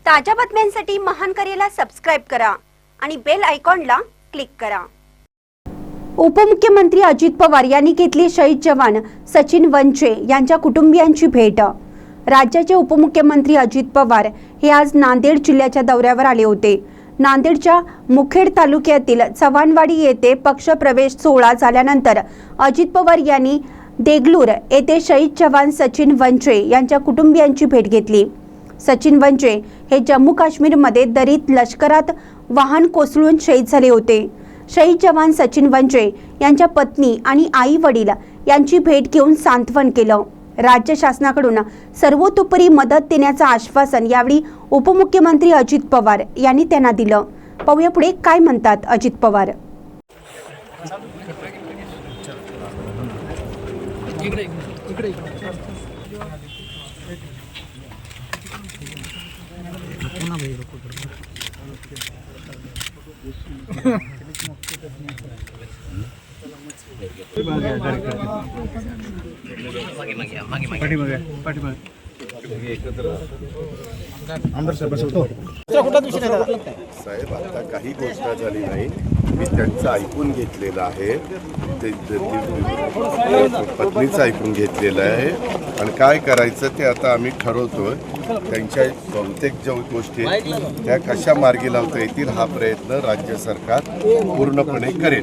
ताज्या बातम्यांसाठी महान करेला सबस्क्राइब करा आणि बेल आयकॉनला क्लिक करा। उपमुख्यमंत्री अजित पवार यांनी घेतली शहीद जवान सचिन वंचे यांच्या कुटुंबियांची भेट। राज्याचे उपमुख्यमंत्री अजित पवार हे आज नांदेड जिल्ह्याच्या दौऱ्यावर आले होते। नांदेडच्या मुखेड तालुक्यातील चव्हाणवाडी येथे पक्ष प्रवेश सोहळा झाल्यानंतर अजित पवार यांनी देगलूर येथे शहीद जवान सचिन वंचे यांच्या कुटुंबियांची भेट घेतली। सचिन वंचे हे जम्मू काश्मीरमध्ये दरीत लष्करात वाहन कोसळून शहीद झाले होते। शहीद जवान सचिन वंचे यांच्या पत्नी आणि आई वडील यांची भेट घेऊन सांत्वन केलं। राज्य शासनाकडून सर्वतोपरी मदत देण्याचं आश्वासन यावेळी उपमुख्यमंत्री अजित पवार यांनी त्यांना दिलं। पाहूया पुढे काय म्हणतात अजित पवार। साहेब आता काही गोष्ट झाली नाही, मी त्यांचं ऐकून घेतलेलं आहे, पत्नीचं ऐकून घेतलेलं आहे आणि काय करायचं ते आता आम्ही ठरवतोय। त्यांच्या बहुतेक ज्या गोष्टी त्या कशा मार्गी लावता येतील हा प्रयत्न राज्य सरकार पूर्णपणे करेल।